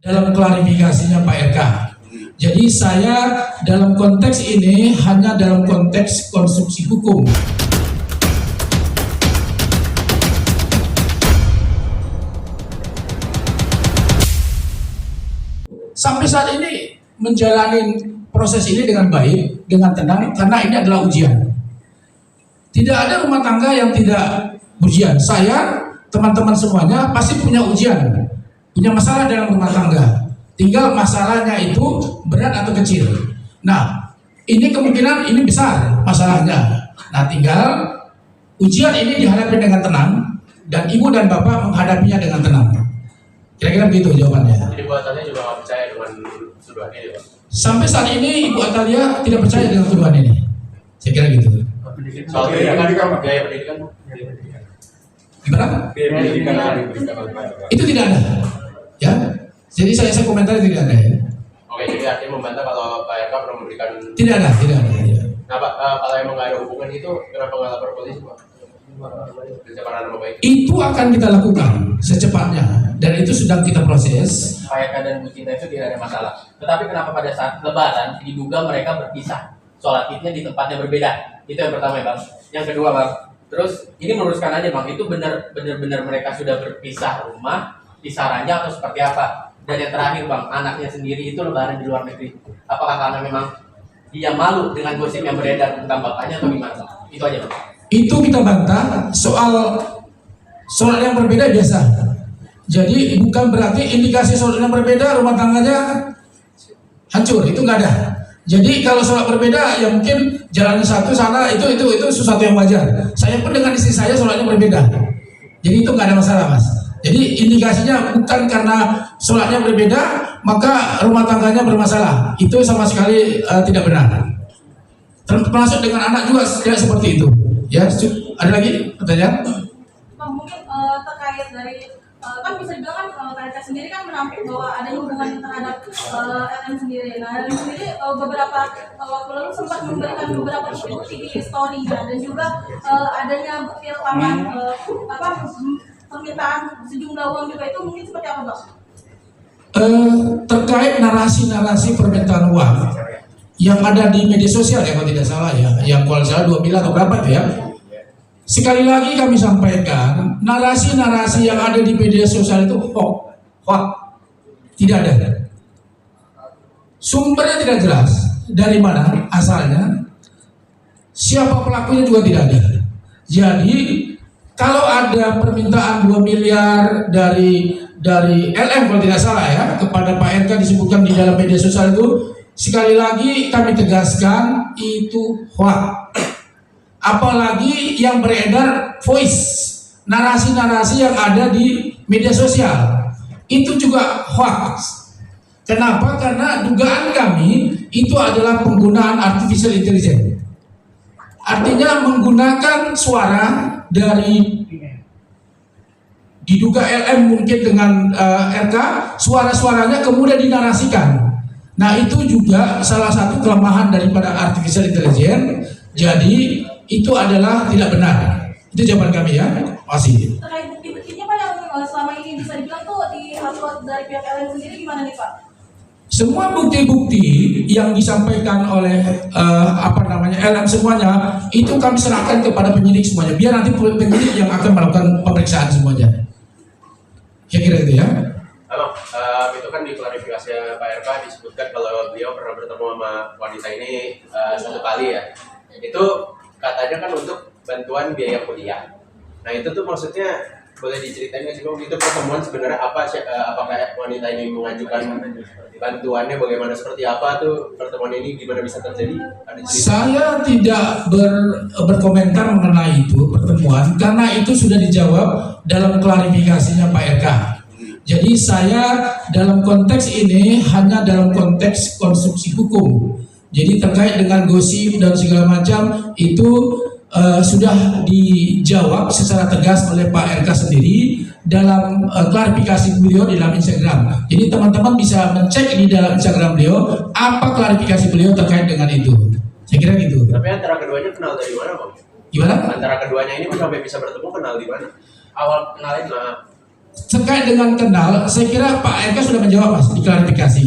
dalam klarifikasinya Pak RK. Jadi saya dalam konteks ini hanya dalam konteks konstruksi hukum. Sampai saat ini menjalani proses ini dengan baik, dengan tenang, karena ini adalah ujian. Tidak ada rumah tangga yang tidak ujian. Saya, teman-teman semuanya pasti punya ujian, punya masalah dalam rumah tangga. Tinggal masalahnya itu berat atau kecil. Nah, ini kemungkinan ini besar masalahnya. Nah, tinggal ujian ini dihadapi dengan tenang, dan ibu dan bapak menghadapinya dengan tenang. Kira-kira begitu jawabannya. Jadi Bu Atalia juga nggak percaya dengan tuduhan ini, Pak? Sampai saat ini Ibu Atalia tidak percaya dengan tuduhan ini. Saya kira gitu. Soal pendidikan, biaya pendidikan, Gimana? biaya pendidikan Itu tidak ada. Ya. Jadi saya komentari tidak ada ya. Oke, jadi artinya membantah kalau Pak RK pernah memberikan. Tidak ada. Nah, Pak, kalau emang nggak ada hubungan itu, kenapa nggak lapor polisi, Pak? Pencemaran nama baik. Itu akan kita lakukan secepatnya dan itu sedang kita proses. Pak RK dan Bu Cinta itu tidak ada masalah. Tetapi kenapa pada saat Lebaran diduga mereka berpisah, sholat idnya di tempatnya berbeda? Itu yang pertama ya Bang. Yang kedua Bang, terus ini meluruskan aja Bang, itu benar mereka sudah berpisah rumah, pisah ranjang atau seperti apa? Dan yang terakhir Bang, anaknya sendiri itu Lebaran di luar negeri. Apakah karena memang dia malu dengan gosip yang beredar tentang bapaknya atau gimana Bang? Itu aja Bang. Itu kita bantah soal yang berbeda biasa. Jadi bukan berarti indikasi soal yang berbeda rumah tangganya hancur, itu nggak ada. Jadi kalau sholat berbeda ya mungkin jalannya satu sana itu sesuatu yang wajar. Saya pun dengan istri saya sholatnya berbeda. Jadi itu nggak ada masalah mas. Jadi indikasinya bukan karena sholatnya berbeda maka rumah tangganya bermasalah. Itu sama sekali tidak benar. Termasuk dengan anak juga tidak seperti itu. Ya, ada lagi pertanyaan? Mungkin terkait dari kan bisa dibilang kan KRK sendiri kan menampik bahwa ada hubungan terhadap LM sendiri. Nah, LM sendiri beberapa waktu lalu sempat memberikan beberapa bukti di story-nya dan juga adanya bukti rekaman permintaan sejumlah uang juga, itu mungkin seperti apa Bang? Terkait narasi-narasi permintaan uang yang ada di media sosial ya kalau tidak salah ya, yang kalau salah 2 miliar atau berapa itu ya. Sekali lagi kami sampaikan, narasi-narasi yang ada di media sosial itu hoax, tidak ada. Sumbernya tidak jelas, dari mana asalnya, siapa pelakunya juga tidak ada. Jadi kalau ada permintaan 2 miliar dari LM kalau tidak salah ya kepada Pak RK disebutkan di dalam media sosial itu, sekali lagi kami tegaskan itu hoax. Apalagi yang beredar voice, narasi-narasi yang ada di media sosial itu juga hoax. Kenapa? Karena dugaan kami itu adalah penggunaan artificial intelligence. Artinya menggunakan suara dari diduga LM mungkin dengan RK, suara-suaranya kemudian dinarasikan. Nah itu juga salah satu kelemahan daripada artificial intelligence. Jadi itu adalah tidak benar. Itu jawaban kami ya. Masih. Terkait bukti-buktinya Pak yang selama ini bisa dibilang tuh di-upload dari pihak LM sendiri gimana nih Pak? Semua bukti-bukti yang disampaikan oleh LM semuanya itu kami serahkan kepada penyidik semuanya. Biar nanti penyidik yang akan melakukan pemeriksaan semuanya. Kira-kira itu ya. Halo, itu kan di klarifikasi Pak RK disebutkan kalau beliau pernah bertemu sama wanita ini 1 kali ya. Itu katanya kan untuk bantuan biaya kuliah. Nah itu tuh maksudnya boleh diceritain nggak sih Bang, itu pertemuan sebenarnya apa? Apakah wanita ini mengajukan bantuannya, bagaimana, seperti apa tuh pertemuan ini, gimana bisa terjadi? Saya tidak berkomentar mengenai itu pertemuan karena itu sudah dijawab dalam klarifikasinya Pak RK. Jadi saya dalam konteks ini hanya dalam konteks konstruksi hukum. Jadi terkait dengan gosip dan segala macam itu sudah dijawab secara tegas oleh Pak RK sendiri dalam klarifikasi beliau di dalam Instagram. Jadi teman-teman bisa mencek di dalam Instagram beliau apa klarifikasi beliau terkait dengan itu. Saya kira gitu. Tapi antara keduanya kenal dari mana Bang? Gimana? Antara keduanya ini sampai bisa bertemu kenal di mana? Awal kenalnya terkait dengan kenal, saya kira Pak RK sudah menjawab Mas di klarifikasi.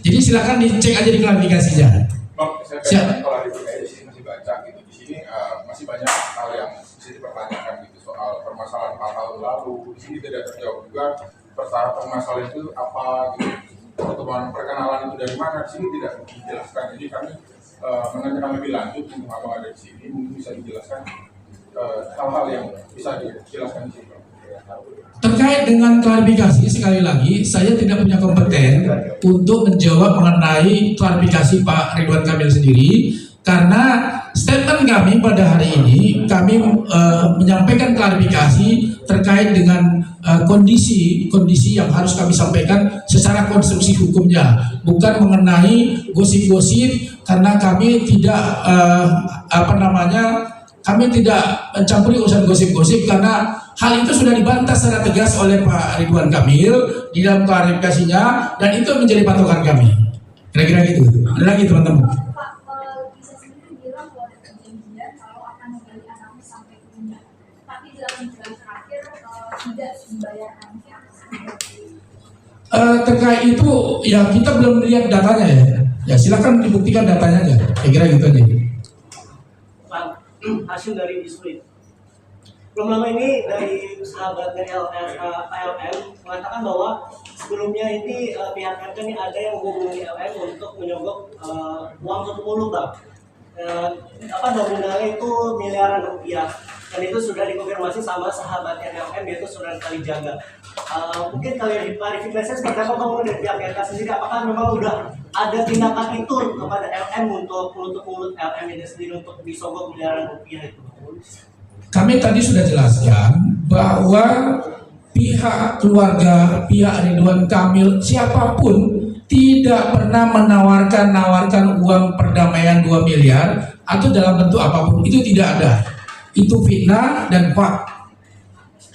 Jadi silakan dicek aja di klarifikasinya. Bang, saya pengen klarifikasi di sini masih baca gitu. Di sini masih banyak hal yang bisa dipertanyakan gitu soal permasalahan 4 tahun lalu. Di sini tidak terjawab juga permasalahan itu apa gitu. Pertemuan perkenalan itu dari mana? Di sini tidak dijelaskan. Jadi kami menanyakan lebih lanjut untuk abang ada di sini mungkin bisa dijelaskan hal-hal yang bisa dijelaskan di sini. Terkait dengan klarifikasi, sekali lagi saya tidak punya kompeten untuk menjawab mengenai klarifikasi Pak Ridwan Kamil sendiri, karena statement kami pada hari ini kami menyampaikan klarifikasi terkait dengan kondisi yang harus kami sampaikan secara konstruksi hukumnya, bukan mengenai gosip-gosip, karena kami tidak kami tidak mencampuri urusan gosip-gosip, karena hal itu sudah dibantah secara tegas oleh Pak Ridwan Kamil di dalam klarifikasinya, dan itu menjadi patokan kami. Kira-kira gitu. Ada lagi teman-teman? Pak, bisa sendiri bilang bahwa ada perjanjian kalau akan menggali anaknya sampai punya, tapi dalam bulan terakhir tidak membayar anaknya. Terkait itu ya kita belum melihat datanya ya. Ya silakan dibuktikan datanya aja. Kira-kira gitu aja. Hasil dari diskusi. Belum lama ini dari sahabat dari LM mengatakan bahwa sebelumnya ini pihak RK ini ada yang menghubungi LM untuk menyogok uang 10 Bang. Nominalnya itu miliaran rupiah, dan itu sudah dikonfirmasi sama sahabat LM yaitu Saudara Kalijaga. Mungkin kalian diklarifikasi seperti apa Bang dari pihak RK sendiri, apakah memang udah ada tindakan itu kepada LM untuk menutup mulut LM ini sendiri untuk disogok miliaran rupiah itu? Kami tadi sudah jelaskan bahwa pihak keluarga, pihak Ridwan Kamil, siapapun tidak pernah menawarkan uang perdamaian 2 miliar atau dalam bentuk apapun, itu tidak ada. Itu fitnah dan hoax.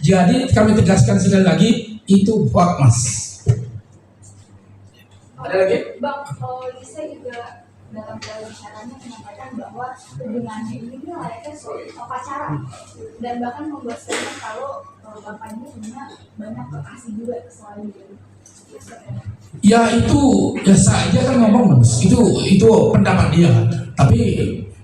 Jadi kami tegaskan sekali lagi, itu hoax Mas. Ada lagi? Bang, Lisa juga dalam wawancaranya menyampaikan bahwa hubungannya ini layaknya pacaran, dan bahkan membuat statement kalau bapak ini punya banyak kekasih juga selain dia. Ya itu ya saja kan ngomong Mas. Itu pendapat dia. Tapi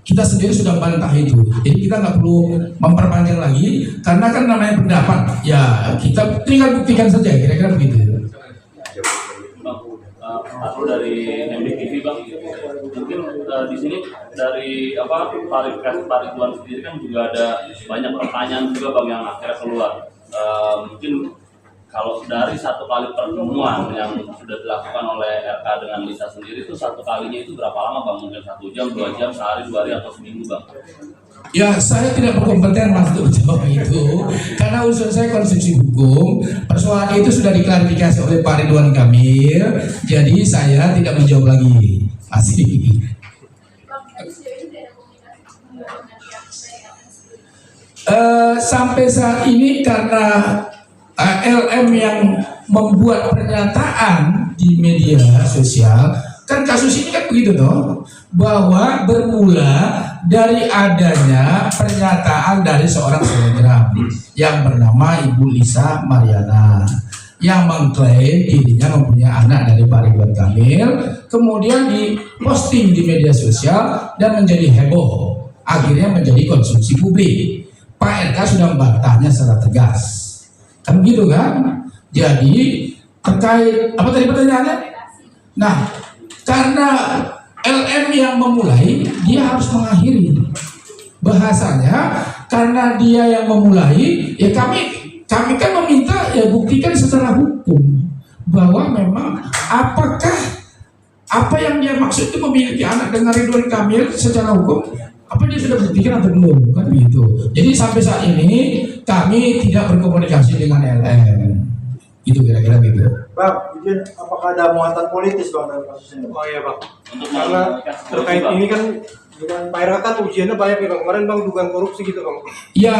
kita sendiri sudah bantah itu. Jadi kita nggak perlu memperpanjang lagi, karena kan namanya pendapat. Ya kita tinggal buktikan saja, kira-kira begitu. Aku dari MDTV Bang, mungkin di sini dari klarifikasi Pak Ridwan sendiri kan juga ada banyak pertanyaan juga Bang yang akhirnya keluar. Mungkin kalau dari satu kali pertemuan yang sudah dilakukan oleh RK dengan Lisa sendiri itu satu kalinya itu berapa lama Bang? Mungkin 1 jam, 2 jam, sehari, 2 hari atau seminggu Bang? Ya saya tidak berkompeten Mas untuk menjawab itu, karena urusan saya konstruksi hukum. Persoalan itu sudah diklarifikasi oleh Pak Ridwan Kamil, jadi saya tidak menjawab lagi. Masih. Sampai saat ini karena LM yang membuat pernyataan di media sosial, kan kasus ini kan begitu toh, bahwa bermula dari adanya pernyataan dari seorang selebgram yang bernama Ibu Lisa Mariana yang mengklaim dirinya mempunyai anak dari Pak Ridwan Kamil, kemudian diposting di media sosial dan menjadi heboh, akhirnya menjadi konsumsi publik. Pak RK sudah membantahnya secara tegas, kan begitu kan? Jadi terkait apa tadi pertanyaannya? Nah, karena LM yang memulai, dia harus mengakhiri. Bahasanya, karena dia yang memulai, ya kami kan meminta ya buktikan secara hukum bahwa memang apakah apa yang dia maksud itu memiliki anak dengan Ridwan Kamil secara hukum, apa dia sudah buktikan atau belum, kan begitu. Jadi sampai saat ini kami tidak berkomunikasi dengan LM. Itu kira-kira gitu. Bang, izin, apakah ada muatan politis Bang dalam kasus ini? Oh iya Bang. Karena terkait ini kan dengan Pak RK kan ujiannya banyak ya Bang. Kemarin Bang dugaan korupsi gitu Bang. Ya,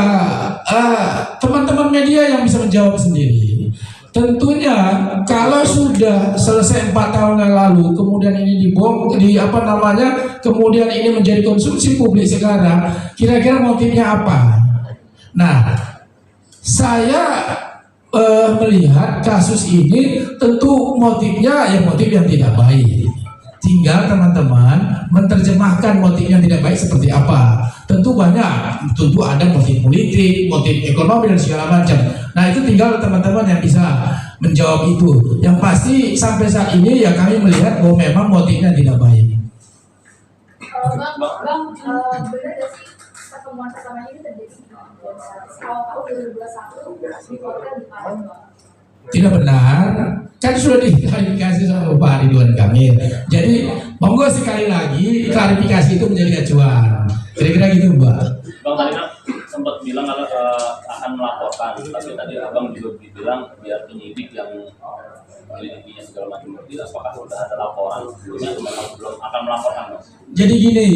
teman-teman media yang bisa menjawab sendiri. Tentunya kalau sudah selesai 4 tahun yang lalu, kemudian ini kemudian ini menjadi konsumsi publik sekarang, kira-kira motifnya apa? Nah, saya melihat kasus ini tentu motifnya ya motif yang tidak baik. Tinggal teman-teman menerjemahkan motif yang tidak baik seperti apa. Tentu banyak, tentu ada motif politik, motif ekonomi dan segala macam. Nah itu tinggal teman-teman yang bisa menjawab itu. Yang pasti sampai saat ini ya kami melihat bahwa memang motifnya tidak baik. Bang, benar gak sih pertemuan pertamanya itu terjadi di awal tahun 2021 di hotel di Palembang? Tidak benar, kan sudah diklarifikasi sama Bapak Ridwan Kamil. Jadi monggo sekali lagi klarifikasi itu menjadi acuan. Kira-kira gitu Mbak. Bang tadi kan sempat bilang akan melaporkan, tapi tadi abang juga bilang biar penyidik yang menyelidikinya segala macam berarti apakah sudah ada laporan sebelumnya atau memang belum akan melaporkan? Jadi gini,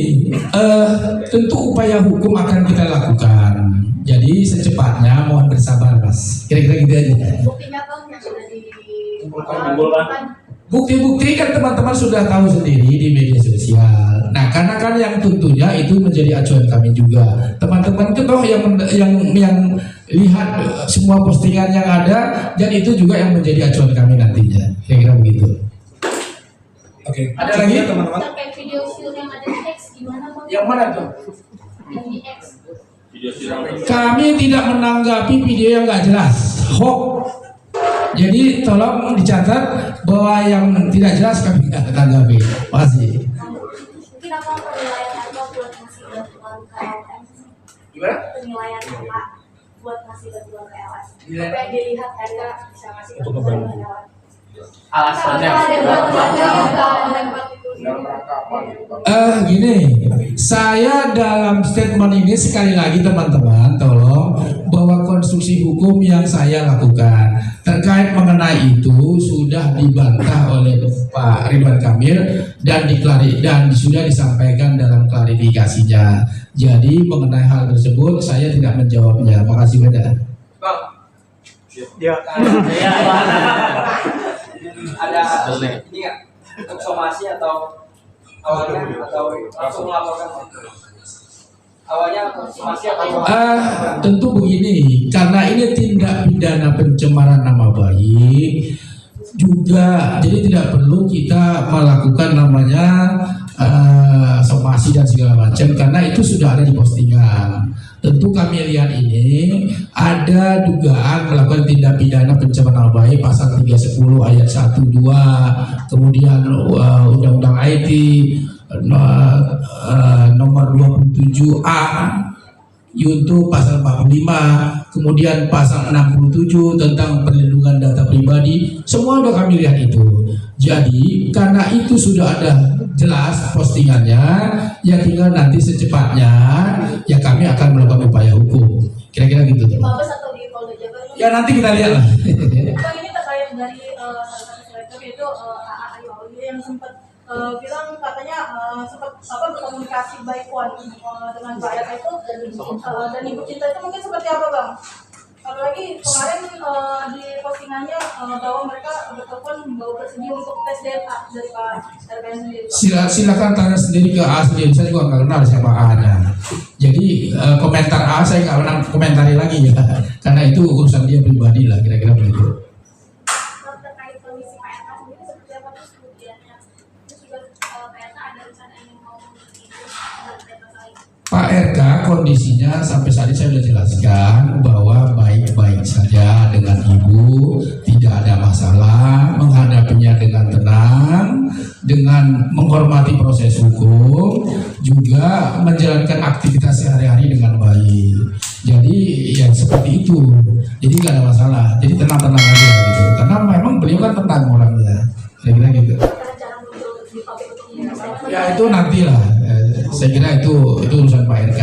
tentu upaya hukum akan kita lakukan. Jadi secepatnya mohon bersabar Mas. Kira-kira gitu aja. Buktinya kan yang sudah Dikumpulkan. Bukti-bukti kan teman-teman sudah tahu sendiri di media sosial. Nah, karena kan yang tentunya itu menjadi acuan kami juga. Teman-teman itu toh yang lihat semua postingan yang ada dan itu juga yang menjadi acuan kami nantinya. Kira-kira begitu. Oke. Ada lagi teman-teman? Terkait video shoot yang ada di X gimana Bang? Yang mana tuh? Yang di X. Video sidang Kami tidak menanggapi video yang nggak jelas, hoax. Jadi tolong dicatat bahwa yang tidak jelas kami tidak tanggapi. Makasih. Mungkin apa penilaian harga buat ngasih bantuan ke LSM? Gimana? Penilaian harga buat ngasih bantuan ke LSM. Nilai- Supaya dilihat harga bisa ngasih bantuan ke LSM. Alasannya. Dalam rangka apa gitu Bang? Gini, saya dalam statement ini sekali lagi teman-teman tolong bahwa konstruksi hukum yang saya lakukan terkait mengenai itu sudah dibantah oleh Pak Ridwan Kamil dan sudah disampaikan dalam klarifikasinya. Jadi mengenai hal tersebut saya tidak menjawabnya. Makasih banyak. Bang, Ya. ada ini nggak untuk somasi atau awalnya atau langsung melaporkan? Awalnya somasi atau Tentu begini, karena ini tindak pidana pencemaran nama baik juga, jadi tidak perlu kita melakukan namanya somasi dan segala macam karena itu sudah ada di postingan. Tentu kami lihat ini ada dugaan melakukan tindak pidana pencemaran nama baik pasal 310 ayat 1 2, kemudian Undang-Undang IT nomor 27A Yunto pasal 45, kemudian pasal 67 tentang perlindungan data pribadi, semua sudah kami lihat itu. Jadi karena itu sudah ada jelas postingannya, ya tinggal nanti secepatnya ya kami akan melakukan upaya hukum. Kira-kira gitu. Di Mabes atau di Polda Jabar? Ya nanti kita lihat lah. Bang, ini terkait dari salah satu selebgram yaitu Ayu Aulia yang sempat bilang katanya sempat berkomunikasi baik dengan Pak RK itu dan Ibu Cinta itu mungkin seperti apa Bang? Apalagi kemarin di postingannya bahwa mereka bertelepon bahwa bersedia untuk tes DNA dari Pak RK sendiri. Silakan tanya sendiri ke A sendiri, saya juga nggak kenal siapa A-nya. Jadi komentar A saya nggak pernah komentari lagi ya, karena itu urusan dia pribadi lah, kira-kira begitu. Terkait kondisi Pak RK sendiri seperti apa terus kemudiannya? Terus juga Pak RK ada rencana yang mau Pak RK kondisinya sampai saat ini saya sudah jelaskan bahwa baik-baik saja dengan ibu, tidak ada masalah, menghadapinya dengan tenang, dengan menghormati proses hukum, juga menjalankan aktivitas sehari-hari dengan baik. Jadi ya seperti itu, jadi nggak ada masalah, jadi tenang-tenang aja gitu, karena memang beliau kan tenang orangnya, kira-kira gitu. Ya itu nantilah, saya kira itu urusan Pak RK.